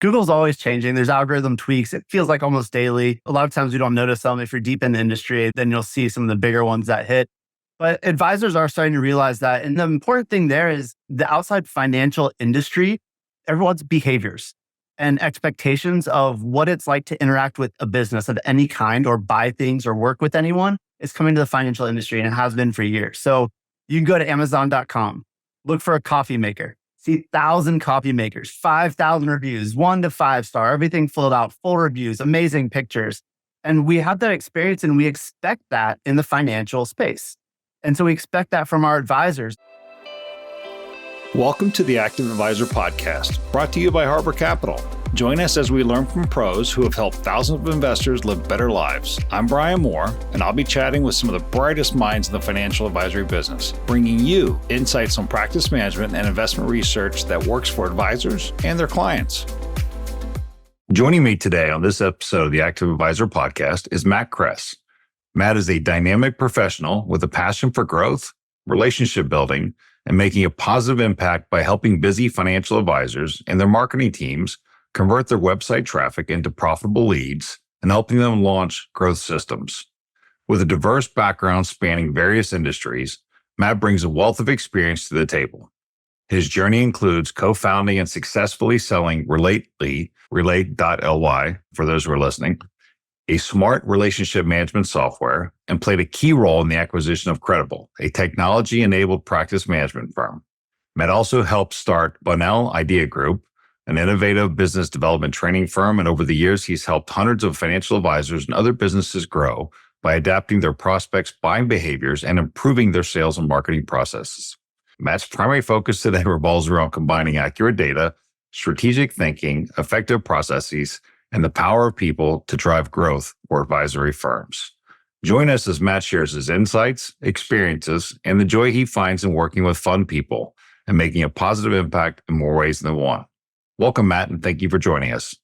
Google's always changing. There's algorithm tweaks. It feels like almost daily. A lot of times we don't notice them. If you're deep in the industry, then you'll see some of the bigger ones that hit. But advisors are starting to realize that. And the important thing there is the outside financial industry, everyone's behaviors and expectations of what it's like to interact with a business of any kind or buy things or work with anyone is coming to the financial industry, and it has been for years. So you can go to Amazon.com, look for a coffee maker, see 1,000 coffee makers, 5,000 reviews, 1 to 5 star, everything filled out, full reviews, amazing pictures. And we have that experience and we expect that in the financial space. And so we expect that from our advisors. Welcome to the Active Advisor Podcast, brought to you by Harbor Capital. Join us as we learn from pros who have helped thousands of investors live better lives. I'm Brian Moore, and I'll be chatting with some of the brightest minds in the financial advisory business, bringing you insights on practice management and investment research that works for advisors and their clients. Joining me today on this episode of the Active Advisor Podcast is Matt Kress. Matt is a dynamic professional with a passion for growth, relationship building, and making a positive impact by helping busy financial advisors and their marketing teams convert their website traffic into profitable leads and helping them launch growth systems. With a diverse background spanning various industries, Matt brings a wealth of experience to the table. His journey includes co-founding and successfully selling Relate.ly for those who are listening, a smart relationship management software, and played a key role in the acquisition of Kredible, a technology-enabled practice management firm. Matt also helped start Bunnell Idea Group, an innovative business development training firm, and over the years, he's helped hundreds of financial advisors and other businesses grow by adapting their prospects' buying behaviors and improving their sales and marketing processes. Matt's primary focus today revolves around combining accurate data, strategic thinking, effective processes, and the power of people to drive growth for advisory firms. Join us as Matt shares his insights, experiences, and the joy he finds in working with fun people and making a positive impact in more ways than one. Welcome, Matt, and thank you for joining us.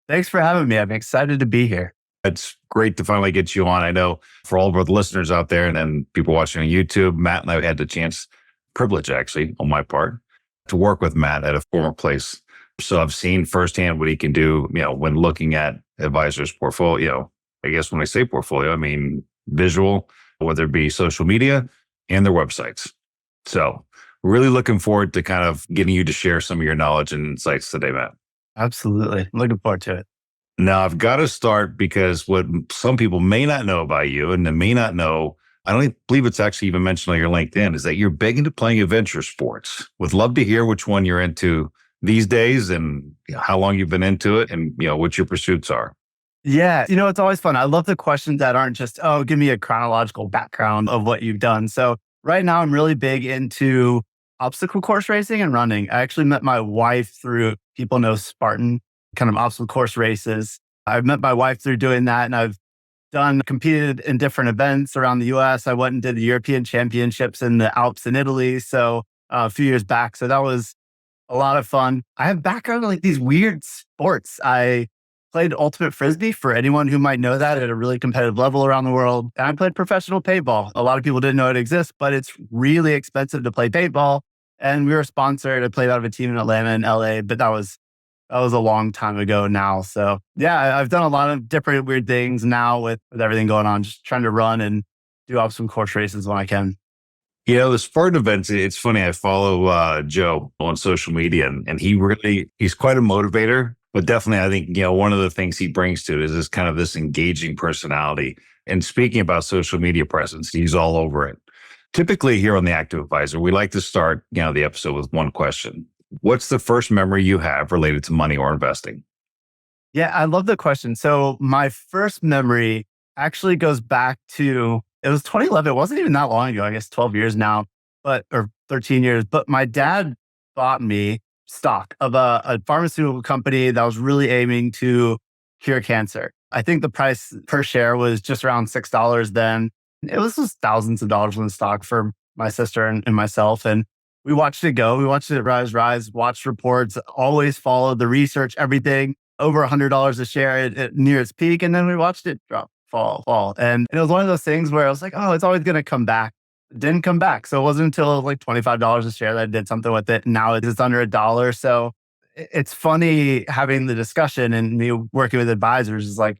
Thanks for having me. I'm excited to be here. It's great to finally get you on. I know for all of the listeners out there and people watching on YouTube, Matt and I had the privilege actually on my part, to work with Matt at a former place. So I've seen firsthand what he can do, when looking at advisors' portfolio. I guess when I say portfolio, I mean visual, whether it be social media and their websites. So really looking forward to kind of getting you to share some of your knowledge and insights today, Matt. Absolutely. I'm looking forward to it. Now, I've got to start because what some people may not know about you and they may not know, I don't believe it's actually even mentioned on your LinkedIn, is that you're big into playing adventure sports. Would love to hear which one you're into these days and how long you've been into it and, what your pursuits are. Yeah. It's always fun. I love the questions that aren't just, give me a chronological background of what you've done. So right now I'm really big into obstacle course racing and running. I actually met my wife through, people know Spartan, kind of obstacle course races. I've met my wife through doing that, and I've competed in different events around the US. I went and did the European Championships in the Alps in Italy. So a few years back. So that was a lot of fun. I have background in like these weird sports. I played ultimate frisbee, for anyone who might know that, at a really competitive level around the world. And I played professional paintball. A lot of people didn't know it exists, but it's really expensive to play paintball. And we were sponsored. I played out of a team in Atlanta and LA, but that was a long time ago now. So yeah, I've done a lot of different weird things now with everything going on, just trying to run and do obstacle course races when I can. The Spartan events, it's funny. I follow Joe on social media and he's quite a motivator, but definitely I think, one of the things he brings to it is this kind of this engaging personality. And speaking about social media presence, he's all over it. Typically here on the Active Advisor, we like to start, the episode with one question. What's the first memory you have related to money or investing? Yeah, I love the question. So my first memory actually goes back to, it was 2011. It wasn't even that long ago, I guess 12 years now, or 13 years. But my dad bought me stock of a pharmaceutical company that was really aiming to cure cancer. I think the price per share was just around $6 then. It was just thousands of dollars in the stock for my sister and myself. And we watched it go. We watched it rise, watched reports, always followed the research, everything over $100 a share at near its peak. And then we watched it drop, fall. And it was one of those things where I was like, oh, it's always going to come back. It didn't come back. So it wasn't until like $25 a share that I did something with it. Now it's under $1. So It's funny having the discussion and me working with advisors is like,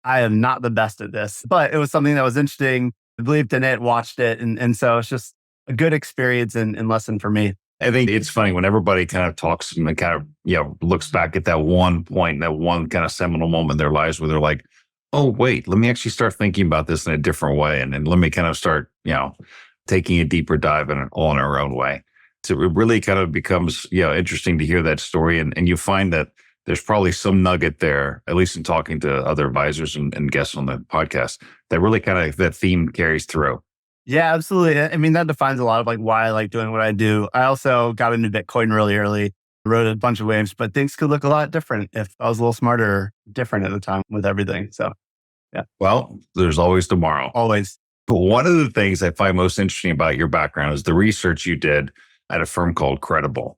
I am not the best at this, but it was something that was interesting. I believed in it, watched it. And so it's just a good experience and lesson for me. I think it's funny when everybody kind of talks and kind of, looks back at that one point, that one kind of seminal moment in their lives where they're like, oh, wait, let me actually start thinking about this in a different way. And then let me kind of start, taking a deeper dive in it all in our own way. So it really kind of becomes, interesting to hear that story. And you find that there's probably some nugget there, at least in talking to other advisors and guests on the podcast, that really kind of that theme carries through. Yeah, absolutely. I mean, that defines a lot of like why I like doing what I do. I also got into Bitcoin really early, wrote a bunch of waves, but things could look a lot different if I was a little smarter or different at the time with everything. So yeah, Well, there's always tomorrow. always. But one of the things I find most interesting about your background is the research you did at a firm called Kredible.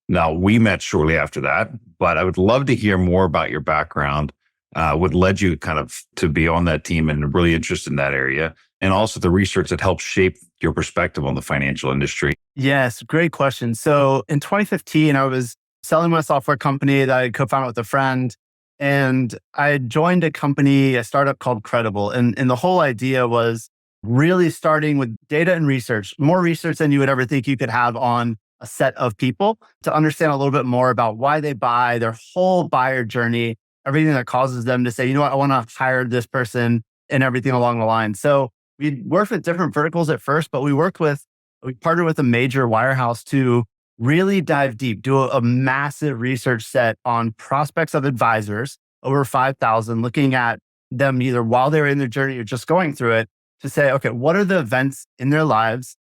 Now, we met shortly after that, but I would love to hear more about your background, what led you kind of to be on that team and really interested in that area, and also the research that helped shape your perspective on the financial industry. Yes, great question. So in 2015, I was selling my software company that I co-founded with a friend. And I joined a startup called Kredible. And the whole idea was really starting with data and research, more research than you would ever think you could have on a set of people to understand a little bit more about why they buy, their whole buyer journey, everything that causes them to say, you know what, I want to hire this person and everything along the line. So we worked with different verticals at first, but we partnered with a major wirehouse to really dive deep, do a massive research set on prospects of advisors, over 5,000, looking at them either while they're in their journey or just going through it to say, okay, what are the events in their lives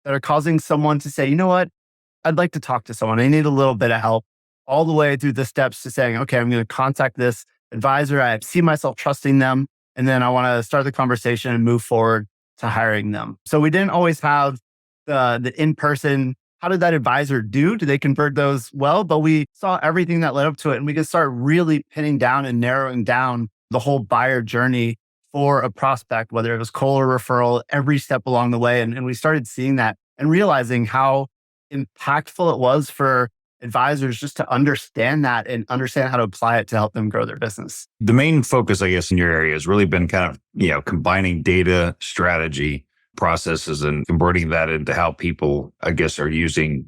that are causing someone to say, you know what, I'd like to talk to someone. I need a little bit of help, all the way through the steps to saying, okay, I'm going to contact this advisor. I see myself trusting them. And then I want to start the conversation and move forward to hiring them. So we didn't always have the in-person, how did that advisor do? Do they convert those well? But we saw everything that led up to it. And we could start really pinning down and narrowing down the whole buyer journey for a prospect, whether it was cold or referral, every step along the way. And we started seeing that and realizing how impactful it was for advisors just to understand that and understand how to apply it to help them grow their business. The main focus, I guess, in your area has really been kind of, combining data, strategy, processes, and converting that into how people, I guess, are using,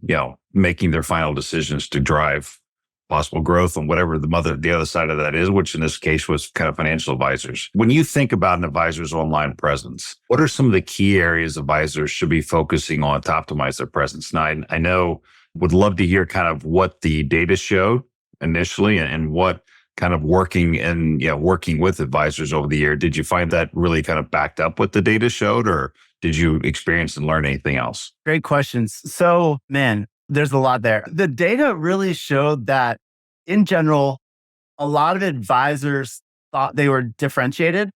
making their final decisions to drive possible growth and whatever the other side of that is, which in this case was kind of financial advisors. When you think about an advisor's online presence, what are some of the key areas advisors should be focusing on to optimize their presence? Now, I know, would love to hear kind of what the data showed initially and what kind of working with advisors over the year. Did you find that really kind of backed up what the data showed, or did you experience and learn anything else? Great questions. So, man, there's a lot there. The data really showed that in general, a lot of advisors thought they were differentiated,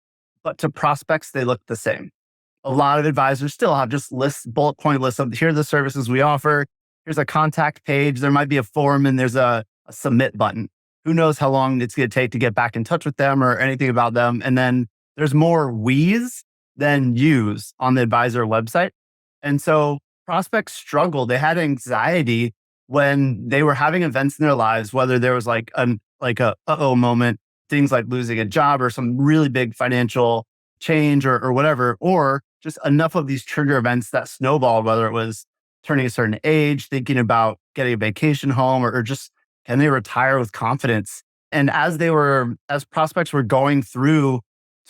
but to prospects, they looked the same. A lot of advisors still have just bullet point lists of here are the services we offer. Here's a contact page. There might be a form and there's a submit button. Who knows how long it's going to take to get back in touch with them or anything about them. And then there's more we's than you's on the advisor website. And so prospects struggled. They had anxiety when they were having events in their lives, whether there was like a uh-oh moment, things like losing a job or some really big financial change or whatever, or just enough of these trigger events that snowballed, whether it was turning a certain age, thinking about getting a vacation home, or just can they retire with confidence? And as prospects were going through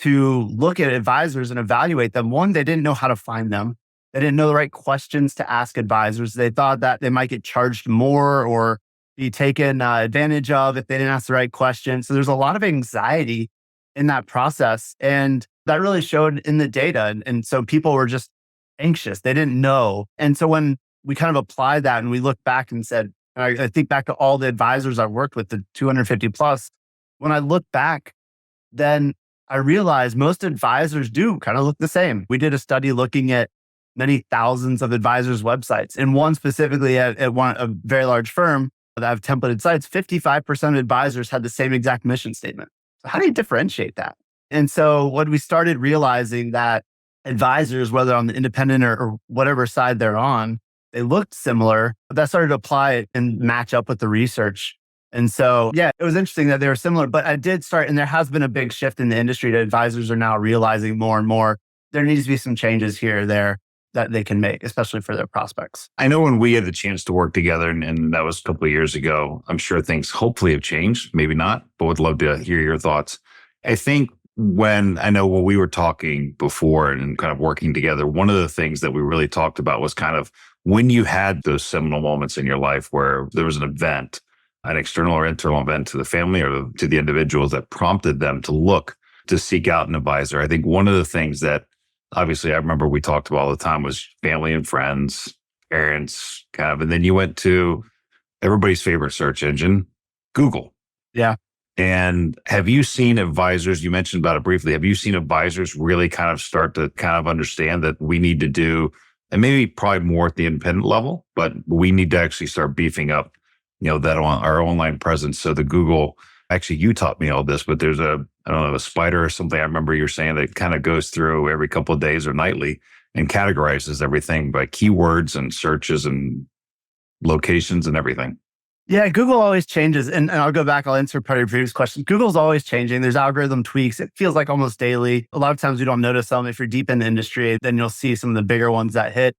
to look at advisors and evaluate them, one, they didn't know how to find them. They didn't know the right questions to ask advisors. They thought that they might get charged more or be taken advantage of if they didn't ask the right questions. So there's a lot of anxiety in that process. And that really showed in the data. And so people were just anxious. They didn't know. And so when we kind of applied that and we looked back and said, and I think back to all the advisors I've worked with, the 250 plus, when I look back, then I realized most advisors do kind of look the same. We did a study looking at many thousands of advisors' websites, and one specifically at a very large firm that have templated sites, 55% of advisors had the same exact mission statement. So how do you differentiate that? And so when we started realizing that advisors, whether on the independent or whatever side they're on, they looked similar, that started to apply and match up with the research. And so, yeah, it was interesting that they were similar, but I did start, and there has been a big shift in the industry that advisors are now realizing more and more there needs to be some changes here or there that they can make, especially for their prospects. I know when we had the chance to work together, and that was a couple of years ago, I'm sure things hopefully have changed, maybe not, but would love to hear your thoughts. I think when we were talking before and kind of working together, one of the things that we really talked about was kind of when you had those seminal moments in your life where there was an event, an external or internal event to the family or to the individuals that prompted them to look to seek out an advisor. I think one of the things that obviously I remember we talked about all the time was family and friends, parents, kind of, and then you went to everybody's favorite search engine, Google. Yeah. And have you seen advisors, you mentioned about it briefly, have you seen advisors really kind of start to kind of understand that we need to do, and maybe probably more at the independent level, but we need to actually start beefing up, that on our online presence. So the Google, actually you taught me all this, but there's a spider or something I remember you're saying that kind of goes through every couple of days or nightly and categorizes everything by keywords and searches and locations and everything. Yeah, Google always changes. And I'll go back, I'll answer part of your previous question. Google's always changing. There's algorithm tweaks. It feels like almost daily. A lot of times we don't notice them. If you're deep in the industry, then you'll see some of the bigger ones that hit.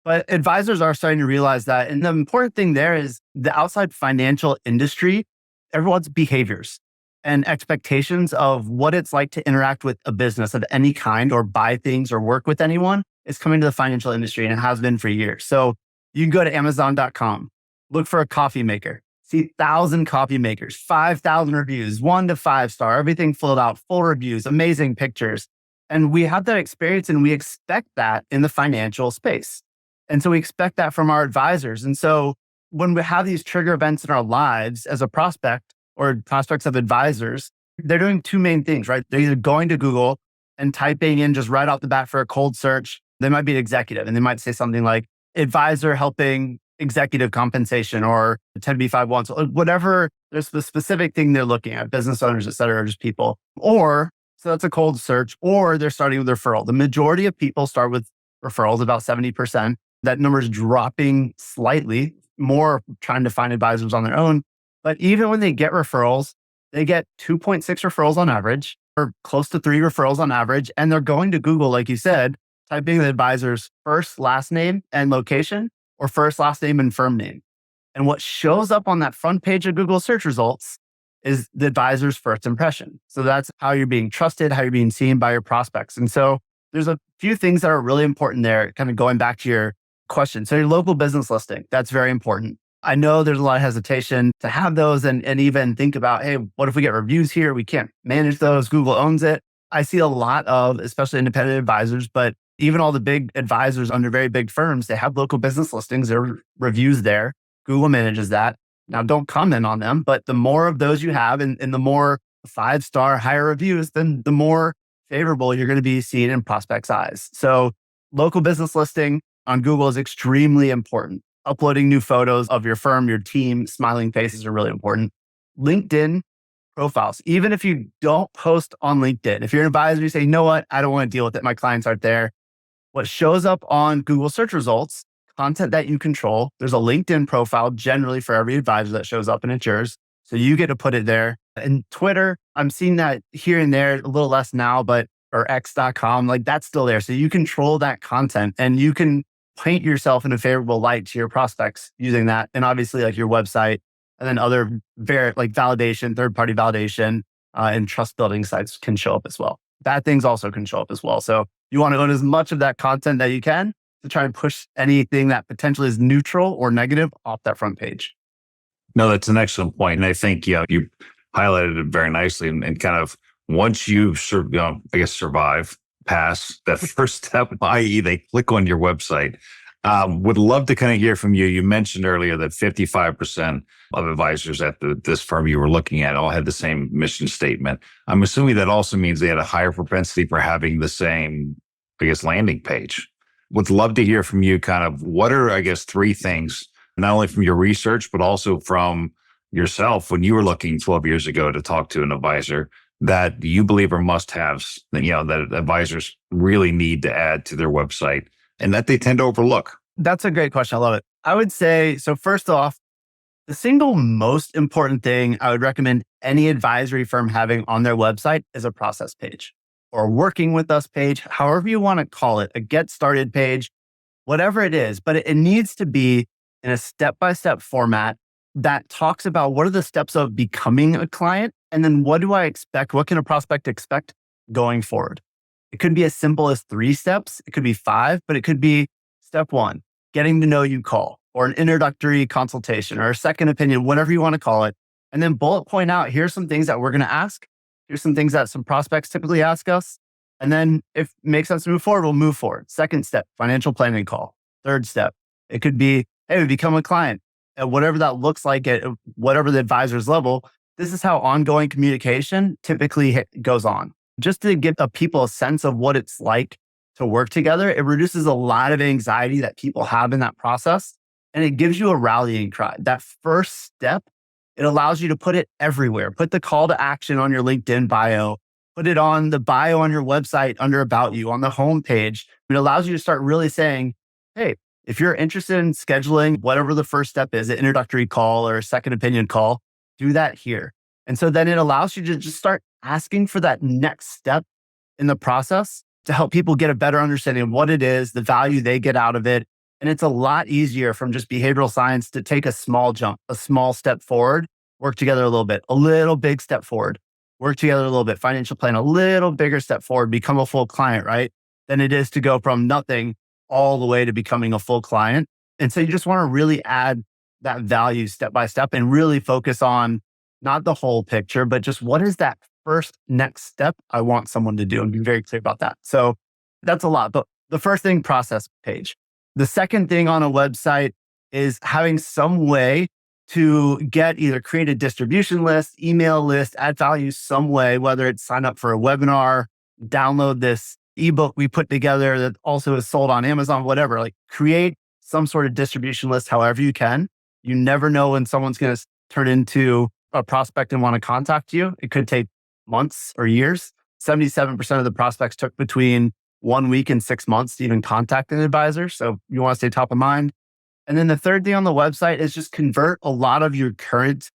But advisors are starting to realize that. And the important thing there is the outside financial industry, everyone's behaviors and expectations of what it's like to interact with a business of any kind or buy things or work with anyone is coming to the financial industry, and it has been for years. So you can go to Amazon.com. Look for a coffee maker. See 1,000 coffee makers, 5,000 reviews, 1 to 5 star, everything filled out, full reviews, amazing pictures. And we have that experience, and we expect that in the financial space. And so we expect that from our advisors. And so when we have these trigger events in our lives as a prospect or prospects of advisors, they're doing two main things, right? They're either going to Google and typing in just right off the bat for a cold search. They might be an executive, and they might say something like advisor helping executive compensation or 10B5-1, whatever. There's the specific thing they're looking at, business owners, et cetera, or just people. Or, so that's a cold search, or they're starting with referral. The majority of people start with referrals, about 70%. That number is dropping slightly, more trying to find advisors on their own. But even when they get referrals, they get 2.6 referrals on average, or close to 3 referrals on average. And they're going to Google, like you said, typing the advisor's first, last name and location, or first, last name and firm name. And what shows up on that front page of Google search results is the advisor's first impression. So that's how you're being trusted, how you're being seen by your prospects. And so there's a few things that are really important there, kind of going back to your question. So your local business listing, that's very important. I know there's a lot of hesitation to have those and even think about, hey, what if we get reviews here? We can't manage those. Google owns it. I see a lot of, especially independent advisors, but even all the big advisors under very big firms, they have local business listings, there are reviews there. Google manages that. Now, don't comment on them, but the more of those you have and the more 5-star higher reviews, then the more favorable you're going to be seen in prospects' eyes. So local business listing on Google is extremely important. Uploading new photos of your firm, your team, smiling faces are really important. LinkedIn profiles, even if you don't post on LinkedIn, if you're an advisor, you say, you know what, I don't want to deal with it. My clients aren't there. What shows up on Google search results, content that you control, there's a LinkedIn profile generally for every advisor that shows up, and it's yours. So you get to put it there. And Twitter, I'm seeing that here and there, a little less now, or X.com, like that's still there. So you control that content and you can paint yourself in a favorable light to your prospects using that. And obviously like your website and then other validation, third-party validation and trust building sites can show up as well. Bad things also can show up as well. So you want to own as much of that content that you can to try and push anything that potentially is neutral or negative off that front page. No, that's an excellent point. And I think, you highlighted it very nicely and kind of once you survive, pass that first step, i.e. they click on your website. Would love to kind of hear from you. You mentioned earlier that 55% of advisors at this firm you were looking at all had the same mission statement. I'm assuming that also means they had a higher propensity for having the same, landing page. Would love to hear from you kind of what are, 3 things, not only from your research, but also from yourself when you were looking 12 years ago to talk to an advisor that you believe are must-haves, that advisors really need to add to their website and that they tend to overlook? That's a great question. I love it. I would say, so first off, The single most important thing I would recommend any advisory firm having on their website is a process page or working with us page, however you want to call it, a get started page, whatever it is. But it needs to be in a step by step format that talks about what are the steps of becoming a client. And then what do I expect? What can a prospect expect going forward? It could be as simple as 3 steps. It could be 5, but it could be step 1, getting to know you call, or an introductory consultation, or a second opinion, whatever you want to call it. And then bullet point out, here's some things that we're going to ask. Here's some things that some prospects typically ask us. And then if it makes sense to move forward, we'll move forward. Second step, financial planning call. Third step, it could be, hey, we become a client. At whatever that looks like at whatever the advisor's level, this is how ongoing communication typically goes on. Just to give people a sense of what it's like to work together, it reduces a lot of anxiety that people have in that process. And it gives you a rallying cry. That first step, it allows you to put it everywhere. Put the call to action on your LinkedIn bio. Put it on the bio on your website under About You, on the homepage. It allows you to start really saying, hey, if you're interested in scheduling whatever the first step is, an introductory call or a second opinion call, do that here. And so then it allows you to just start asking for that next step in the process to help people get a better understanding of what it is, the value they get out of it. And it's a lot easier from just behavioral science to take a small jump, a small step forward, work together a little big step forward, work together a little bit, financial plan, a little bigger step forward, become a full client, right? Than it is to go from nothing all the way to becoming a full client. And so you just want to really add that value step by step and really focus on not the whole picture, but just what is that first next step I want someone to do, and be very clear about that. So that's a lot. But the first thing, process page. The second thing on a website is having some way to create a distribution list, email list, add value some way, whether it's sign up for a webinar, download this ebook we put together that also is sold on Amazon, whatever. Like, create some sort of distribution list however you can. You never know when someone's going to turn into a prospect and want to contact you. It could take months or years. 77% of the prospects took between 1 week and 6 months to even contact an advisor. So you want to stay top of mind. And then the third thing on the website is just convert a lot of your current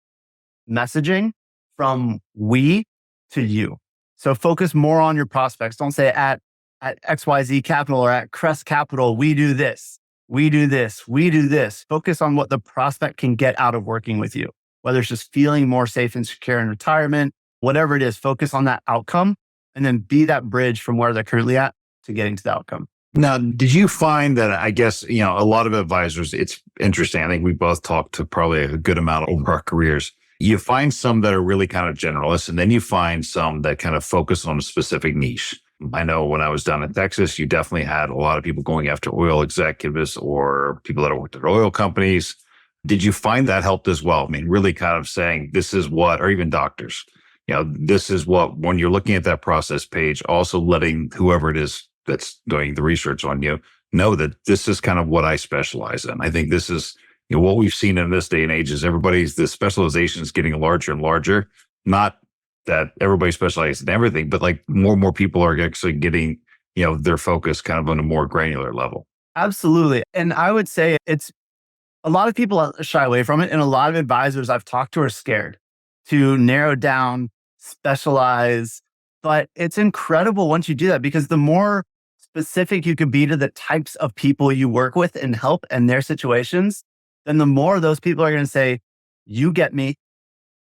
messaging from we to you. So focus more on your prospects. Don't say at XYZ Capital or at Kress Capital, we do this, we do this, we do this. Focus on what the prospect can get out of working with you, whether it's just feeling more safe and secure in retirement, whatever it is, focus on that outcome and then be that bridge from where they're currently at to getting to the outcome. Now, did you find that, I guess, a lot of advisors, it's interesting. I think we both talked to probably a good amount over our careers. You find some that are really kind of generalists, and then you find some that kind of focus on a specific niche. I know when I was down in Texas, you definitely had a lot of people going after oil executives or people that worked at oil companies. Did you find that helped as well? I mean, really kind of saying this is what, or even doctors, this is what, when you're looking at that process page, also letting whoever it is that's doing the research on you know that this is kind of what I specialize in. I think this is, what we've seen in this day and age is the specialization is getting larger and larger. Not that everybody specializes in everything, but like more and more people are actually getting, their focus kind of on a more granular level. Absolutely. And I would say it's a lot of people shy away from it. And a lot of advisors I've talked to are scared to narrow down, specialize. But it's incredible once you do that, because the more specific you could be to the types of people you work with and help and their situations, then the more those people are going to say, you get me.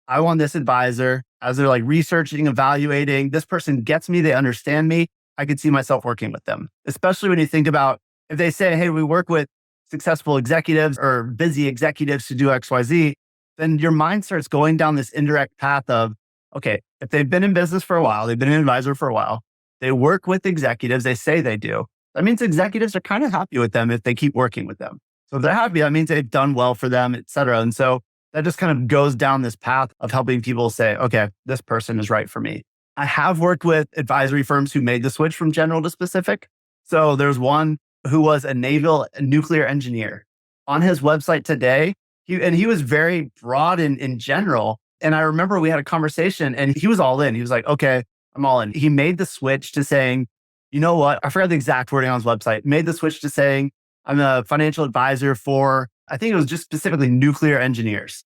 I want this advisor. As they're like researching, evaluating, this person gets me, they understand me. I could see myself working with them, especially when you think about if they say, hey, we work with successful executives or busy executives to do XYZ, then your mind starts going down this indirect path of, okay, if they've been in business for a while, they've been an advisor for a while, they work with executives, they say they do. That means executives are kind of happy with them if they keep working with them. So if they're happy, that means they've done well for them, et cetera. And so that just kind of goes down this path of helping people say, okay, this person is right for me. I have worked with advisory firms who made the switch from general to specific. So there's one who was a naval nuclear engineer. On his website today, he was very broad in general. And I remember we had a conversation and he was all in. He was like, okay, I'm all in. He made the switch to saying, you know what? I forgot the exact wording on his website. Made the switch to saying, I'm a financial advisor for, I think it was just specifically nuclear engineers.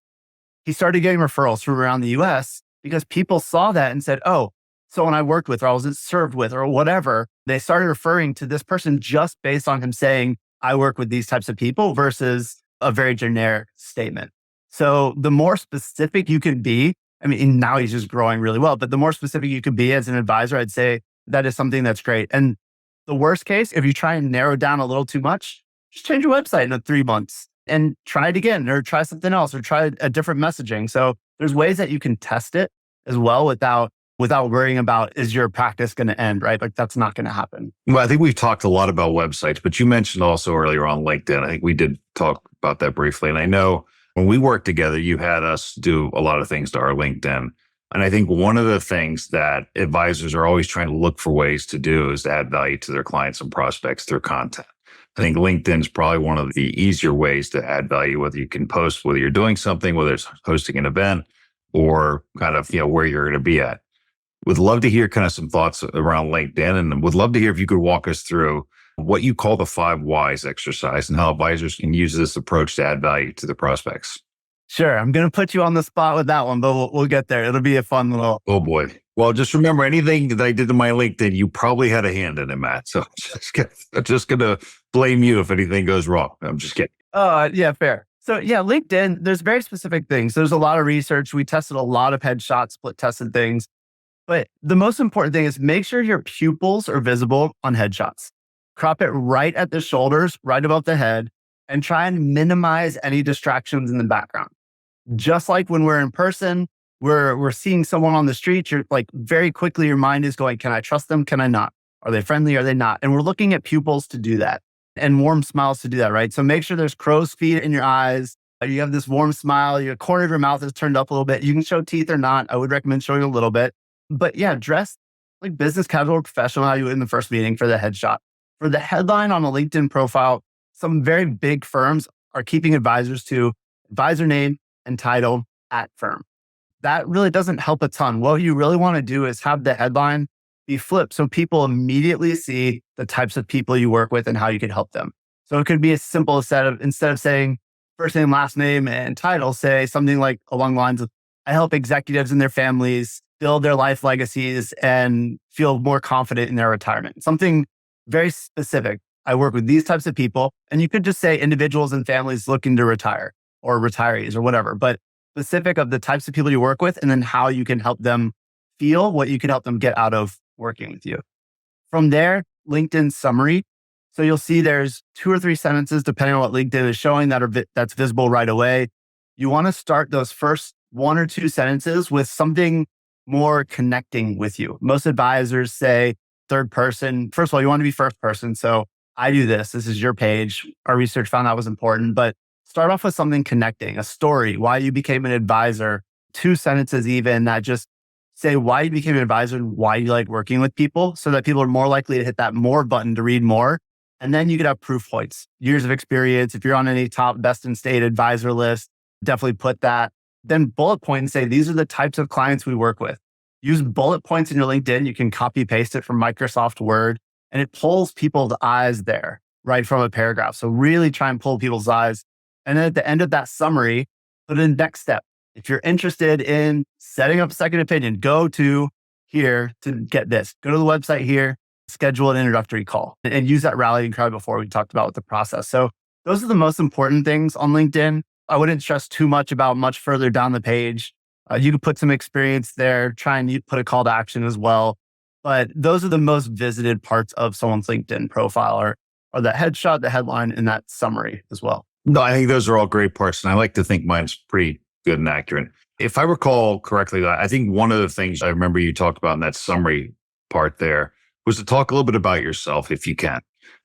he started getting referrals from around the US because people saw that and said, oh, someone I worked with or I was served with or whatever, they started referring to this person just based on him saying, I work with these types of people versus a very generic statement. So the more specific you can be, I mean, now he's just growing really well, but the more specific you could be as an advisor, I'd say that is something that's great. And the worst case, if you try and narrow down a little too much, just change your website in 3 months and try it again or try something else or try a different messaging. So there's ways that you can test it as well without worrying about, is your practice going to end, right? Like that's not going to happen. Well, I think we've talked a lot about websites, but you mentioned also earlier on LinkedIn. I think we did talk about that briefly. And I know when we worked together, you had us do a lot of things to our LinkedIn. And I think one of the things that advisors are always trying to look for ways to do is to add value to their clients and prospects through content. I think LinkedIn is probably one of the easier ways to add value, whether you can post, whether you're doing something, whether it's hosting an event or kind of, where you're going to be at. Would love to hear kind of some thoughts around LinkedIn, and would love to hear if you could walk us through what you call the 5 whys exercise and how advisors can use this approach to add value to the prospects. Sure. I'm going to put you on the spot with that one, but we'll get there. It'll be a fun little. Oh boy. Well, just remember anything that I did to my LinkedIn, you probably had a hand in it, Matt. So I'm just going to blame you if anything goes wrong. I'm just kidding. Yeah, fair. So yeah, LinkedIn, there's very specific things. There's a lot of research. We tested a lot of headshots, split tested things. But the most important thing is make sure your pupils are visible on headshots. Crop it right at the shoulders, right above the head, and try and minimize any distractions in the background. Just like when we're in person, we're seeing someone on the street, you're like very quickly your mind is going, can I trust them? Can I not? Are they friendly? Are they not? And we're looking at pupils to do that and warm smiles to do that, right? So make sure there's crow's feet in your eyes. You have this warm smile, your corner of your mouth is turned up a little bit. You can show teeth or not. I would recommend showing a little bit. But yeah, dress like business casual or professional, how you would in the first meeting for the headshot. For the headline on a LinkedIn profile, some very big firms are keeping advisors to advisor name and title at firm. That really doesn't help a ton. What you really want to do is have the headline be flipped so people immediately see the types of people you work with and how you can help them. So it could be as simple as instead of saying first name, last name, and title, say something like along the lines of, I help executives and their families build their life legacies and feel more confident in their retirement. Something very specific. I work with these types of people. And you could just say individuals and families looking to retire or retirees or whatever, but specific of the types of people you work with and then how you can help them feel what you can help them get out of working with you. From there, LinkedIn summary. So you'll see there's 2 or 3 sentences, depending on what LinkedIn is showing, that's visible right away. You want to start those first 1 or 2 sentences with something more connecting with you. Most advisors say third person. First of all, you want to be first person. So I do this. This is your page. Our research found that was important, but start off with something connecting, a story, why you became an advisor, 2 sentences even that just say why you became an advisor and why you like working with people so that people are more likely to hit that more button to read more. And then you could have proof points, years of experience. If you're on any top best in state advisor list, definitely put that. Then bullet point and say, these are the types of clients we work with. Use bullet points in your LinkedIn. You can copy paste it from Microsoft Word and it pulls people's eyes there, right from a paragraph. So really try and pull people's eyes. And then at the end of that summary, put in next step. If you're interested in setting up a second opinion, go to here to get this. Go to the website here, schedule an introductory call and use that rallying cry before we talked about with the process. So those are the most important things on LinkedIn. I wouldn't stress too much about much further down the page. You could put some experience there, try and put a call to action as well. But those are the most visited parts of someone's LinkedIn profile are the headshot, the headline, and that summary as well. No, I think those are all great parts. And I like to think mine's pretty good and accurate. If I recall correctly, I think one of the things I remember you talked about in that summary part there was to talk a little bit about yourself if you can.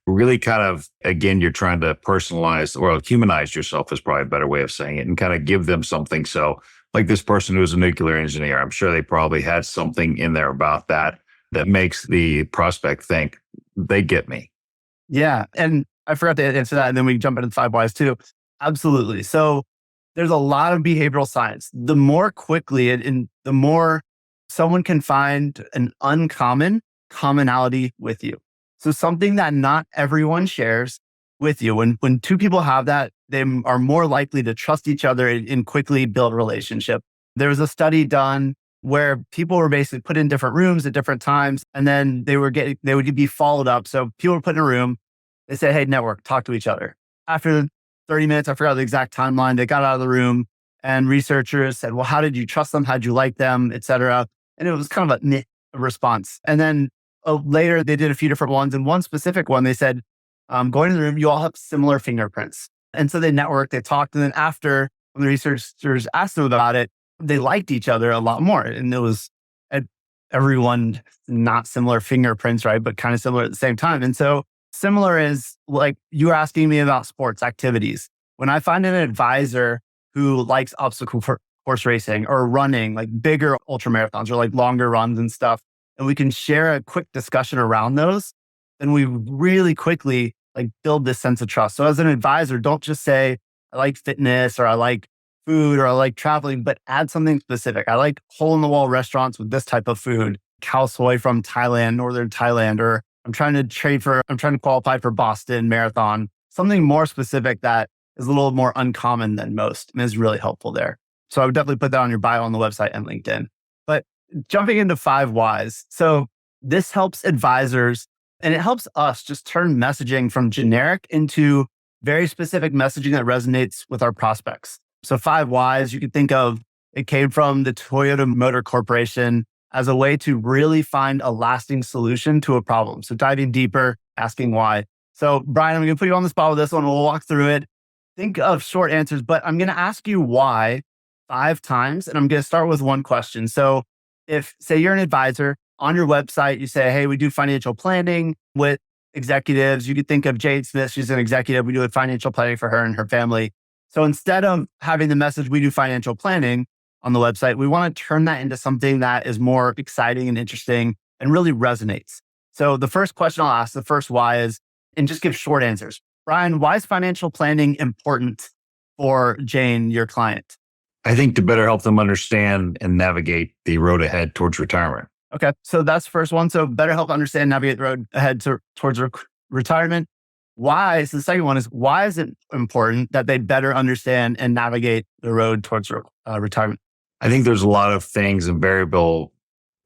Really kind of, again, you're trying to personalize or humanize yourself is probably a better way of saying it and kind of give them something. So like this person who is a nuclear engineer, I'm sure they probably had something in there about that makes the prospect think they get me. Yeah. And I forgot to answer that. And then we can jump into the 5 whys too. Absolutely. So there's a lot of behavioral science. The more quickly and the more someone can find an uncommon commonality with you. So something that not everyone shares with you. When 2 people have that they are more likely to trust each other and quickly build a relationship. There was a study done where people were basically put in different rooms at different times, and then they would be followed up. So people were put in a room, they said, hey, network, talk to each other. After 30 minutes, I forgot the exact timeline, they got out of the room and researchers said, well, how did you trust them? How did you like them, et cetera? And it was kind of a meh response. And then later they did a few different ones. And one specific one, they said, going to the room, you all have similar fingerprints. And so they networked, they talked. And then after, when the researchers asked them about it, they liked each other a lot more. And it was everyone not similar fingerprints, right? But kind of similar at the same time. And so similar is like you were asking me about sports activities. When I find an advisor who likes obstacle course racing or running, like bigger ultra marathons or like longer runs and stuff, and we can share a quick discussion around those, then we really quickly like build this sense of trust. So as an advisor, don't just say, I like fitness or I like food or I like traveling, but add something specific. I like hole in the wall restaurants with this type of food, khao soi from Thailand, northern Thailand, or I'm trying to qualify for Boston Marathon, something more specific that is a little more uncommon than most and is really helpful there. So I would definitely put that on your bio on the website and LinkedIn. But jumping into 5 whys. So this helps advisors and it helps us just turn messaging from generic into very specific messaging that resonates with our prospects. So 5 whys, you could think of, it came from the Toyota Motor Corporation as a way to really find a lasting solution to a problem. So diving deeper, asking why. So Brian, I'm going to put you on the spot with this one. We'll walk through it. Think of short answers, but I'm going to ask you why 5 times. And I'm going to start with one question. So if, say you're an advisor on your website, you say, hey, we do financial planning with executives. You could think of Jade Smith. She's an executive. We do financial planning for her and her family. So instead of having the message, we do financial planning on the website, we want to turn that into something that is more exciting and interesting and really resonates. So the first question I'll ask, the first why is, and just give short answers. Brian, why is financial planning important for Jane, your client? I think to better help them understand and navigate the road ahead towards retirement. Okay, so that's the first one. So better help understand, navigate the road ahead towards retirement. Why is the second one is, why is it important that they better understand and navigate the road towards retirement? I think there's a lot of things and variable,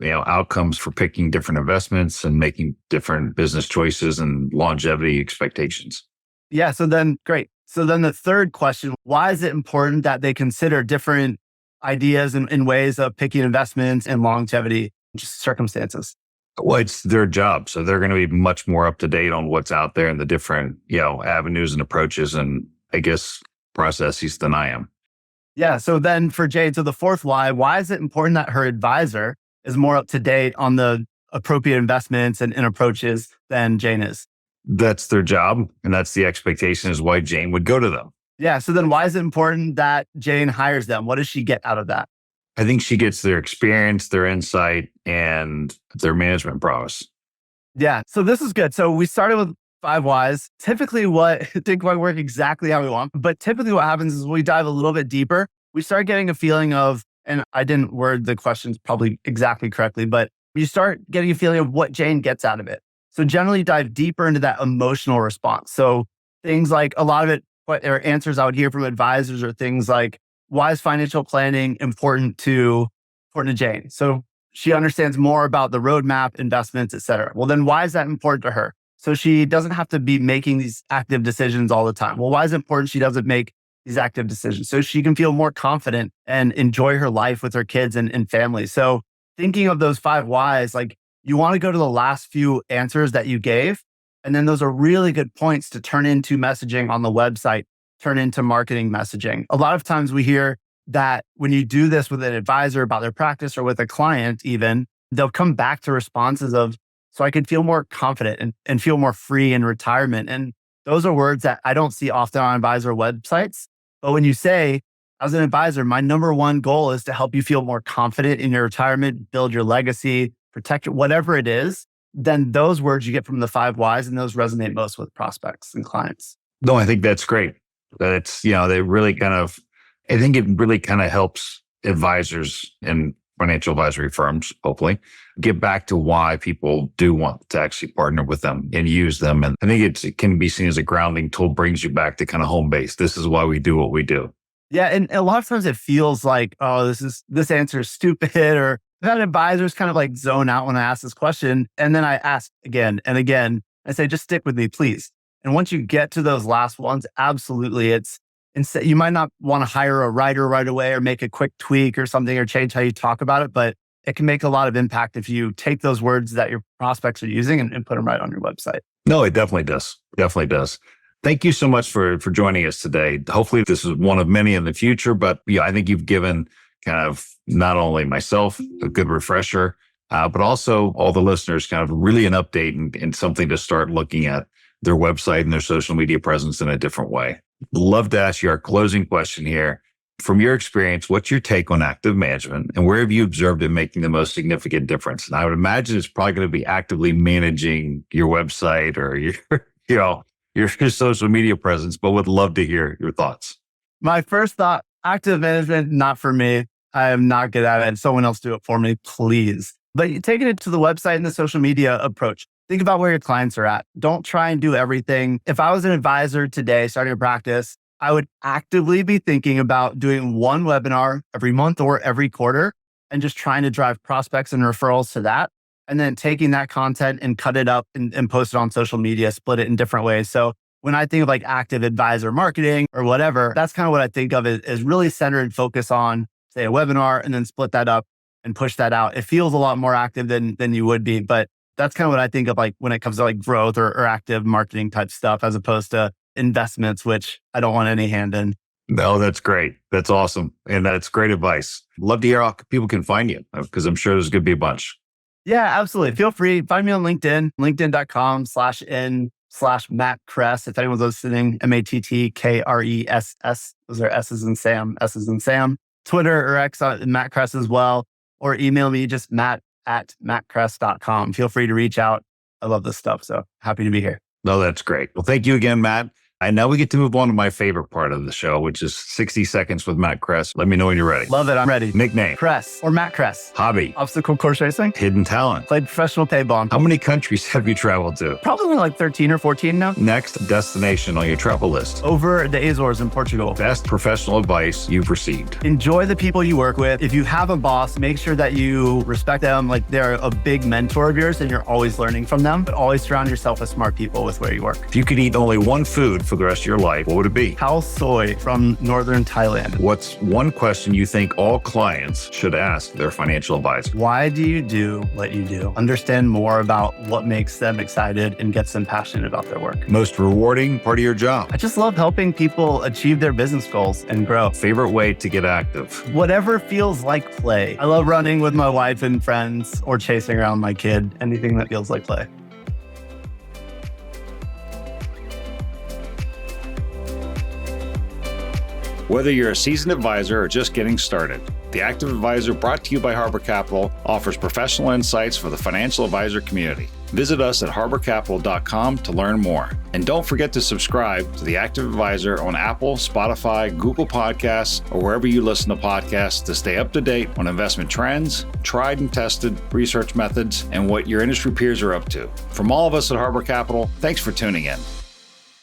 outcomes for picking different investments and making different business choices and longevity expectations. Yeah. So then, great. So then the third question, why is it important that they consider different ideas and ways of picking investments and longevity circumstances? Well, it's their job. So they're going to be much more up to date on what's out there and the different, avenues and approaches and I guess processes than I am. Yeah. So then for Jade, so the fourth why is it important that her advisor is more up to date on the appropriate investments and approaches than Jane is? That's their job. And that's the expectation is why Jane would go to them. Yeah. So then why is it important that Jane hires them? What does she get out of that? I think she gets their experience, their insight, and their management prowess. Yeah. So this is good. So we started with 5 whys. Typically it didn't quite work exactly how we want, but typically what happens is we dive a little bit deeper. We start getting a feeling of, and I didn't word the questions probably exactly correctly, but you start getting a feeling of what Jane gets out of it. So generally dive deeper into that emotional response. So things like a lot of it, what are answers I would hear from advisors are things like, why is financial planning important to Jane? So she understands more about the roadmap, investments, et cetera. Well, then why is that important to her? So she doesn't have to be making these active decisions all the time. Well, why is it important she doesn't make these active decisions? So she can feel more confident and enjoy her life with her kids and family. So thinking of those 5 whys, like you want to go to the last few answers that you gave. And then those are really good points to turn into messaging on the website, turn into marketing messaging. A lot of times we hear that when you do this with an advisor about their practice or with a client even, they'll come back to responses of, so I could feel more confident and feel more free in retirement. And those are words that I don't see often on advisor websites. But when you say, as an advisor, my number one goal is to help you feel more confident in your retirement, build your legacy, protect it, whatever it is, then those words you get from the 5 whys and those resonate most with prospects and clients. No, I think that's great. That it's, they really I think it really kind of helps advisors and financial advisory firms, hopefully, get back to why people do want to actually partner with them and use them. And I think it can be seen as a grounding tool, brings you back to kind of home base. This is why we do what we do. Yeah. And a lot of times it feels like, oh, this answer is stupid, or I've had advisors kind of like zone out when I ask this question. And then I ask again and again. I say, just stick with me, please. And once you get to those last ones, absolutely, instead, you might not want to hire a writer right away or make a quick tweak or something or change how you talk about it, but it can make a lot of impact if you take those words that your prospects are using and put them right on your website. No, it definitely does. Definitely does. Thank you so much for joining us today. Hopefully this is one of many in the future, but yeah, I think you've given kind of not only myself a good refresher, but also all the listeners kind of really an update and something to start looking at their website and their social media presence in a different way. Love to ask you our closing question here. From your experience, what's your take on active management, and where have you observed it making the most significant difference? And I would imagine it's probably going to be actively managing your website or your social media presence, but would love to hear your thoughts. My first thought, active management, not for me. I am not good at it. Someone else do it for me, please. But taking it to the website and the social media approach, think about where your clients are at. Don't try and do everything. If I was an advisor today starting a practice, I would actively be thinking about doing one webinar every month or every quarter and just trying to drive prospects and referrals to that. And then taking that content and cut it up and post it on social media, split it in different ways. So when I think of like active advisor marketing or whatever, that's kind of what I think of is really centered and focus on, say, a webinar and then split that up and push that out. It feels a lot more active than you would be, but that's kind of what I think of like when it comes to like growth or active marketing type stuff, as opposed to investments, which I don't want any hand in. No, that's great. That's awesome. And that's great advice. Love to hear how people can find you, because I'm sure there's going to be a bunch. Yeah, absolutely. Feel free. Find me on LinkedIn, linkedin.com/in/Matt Kress. If anyone's listening, MATTKRESS. Those are S's in Sam, S's in Sam. Twitter or X, Matt Kress as well. Or email me, just matt@mattkress.com. Feel free to reach out. I love this stuff. So happy to be here. No, that's great. Well, thank you again, Matt. And now we get to move on to my favorite part of the show, which is 60 Seconds with Matt Kress. Let me know when you're ready. Love it. I'm ready. Nickname. Kress or Matt Kress. Hobby. Obstacle course racing. Hidden talent. Played professional paintball. How many countries have you traveled to? Probably like 13 or 14 now. Next destination on your travel list. Over the Azores in Portugal. Best professional advice you've received. Enjoy the people you work with. If you have a boss, make sure that you respect them. Like they're a big mentor of yours and you're always learning from them, but always surround yourself with smart people with where you work. If you could eat only one food for the rest of your life, what would it be? Khao soy from northern Thailand. What's one question you think all clients should ask their financial advisor? Why do you do what you do? Understand more about what makes them excited and gets them passionate about their work. Most rewarding part of your job? I just love helping people achieve their business goals and grow. Favorite way to get active? Whatever feels like play. I love running with my wife and friends or chasing around my kid. Anything that feels like play. Whether you're a seasoned advisor or just getting started, The Active Advisor, brought to you by Harbor Capital, offers professional insights for the financial advisor community. Visit us at harborcapital.com to learn more. And don't forget to subscribe to The Active Advisor on Apple, Spotify, Google Podcasts, or wherever you listen to podcasts to stay up to date on investment trends, tried and tested research methods, and what your industry peers are up to. From all of us at Harbor Capital, thanks for tuning in.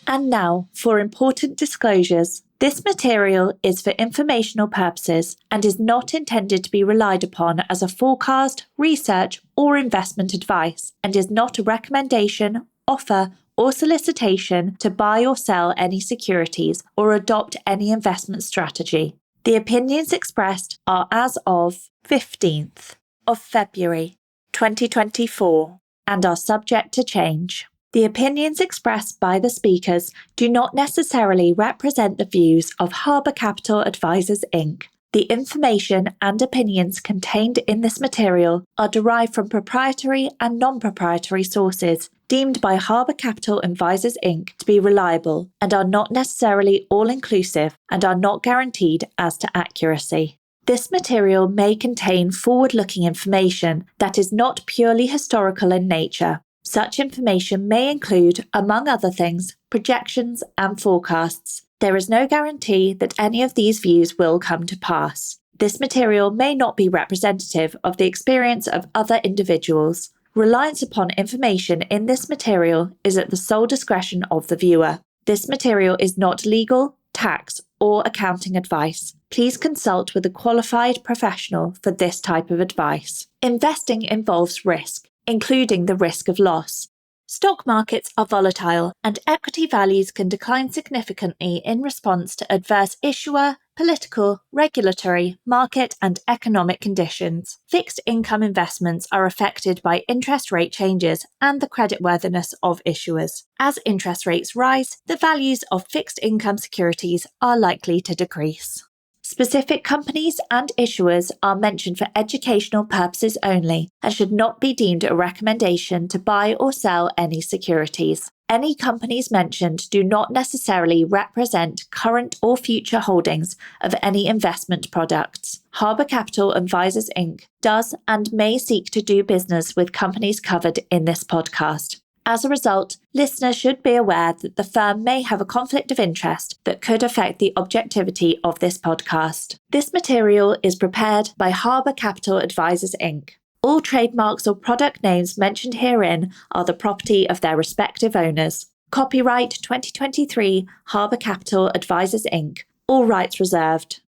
And now for important disclosures. This material is for informational purposes and is not intended to be relied upon as a forecast, research, or investment advice, and is not a recommendation, offer, or solicitation to buy or sell any securities or adopt any investment strategy. The opinions expressed are as of 15th of February 2024 and are subject to change. The opinions expressed by the speakers do not necessarily represent the views of Harbor Capital Advisors, Inc. The information and opinions contained in this material are derived from proprietary and non-proprietary sources deemed by Harbor Capital Advisors, Inc. to be reliable and are not necessarily all-inclusive and are not guaranteed as to accuracy. This material may contain forward-looking information that is not purely historical in nature. Such information may include, among other things, projections and forecasts. There is no guarantee that any of these views will come to pass. This material may not be representative of the experience of other individuals. Reliance upon information in this material is at the sole discretion of the viewer. This material is not legal, tax, or accounting advice. Please consult with a qualified professional for this type of advice. Investing involves risk, including the risk of loss. Stock markets are volatile, and equity values can decline significantly in response to adverse issuer, political, regulatory, market, and economic conditions. Fixed income investments are affected by interest rate changes and the creditworthiness of issuers. As interest rates rise, the values of fixed income securities are likely to decrease. Specific companies and issuers are mentioned for educational purposes only and should not be deemed a recommendation to buy or sell any securities. Any companies mentioned do not necessarily represent current or future holdings of any investment products. Harbor Capital Advisors Inc. does and may seek to do business with companies covered in this podcast. As a result, listeners should be aware that the firm may have a conflict of interest that could affect the objectivity of this podcast. This material is prepared by Harbor Capital Advisors Inc. All trademarks or product names mentioned herein are the property of their respective owners. Copyright 2023 Harbor Capital Advisors Inc. All rights reserved.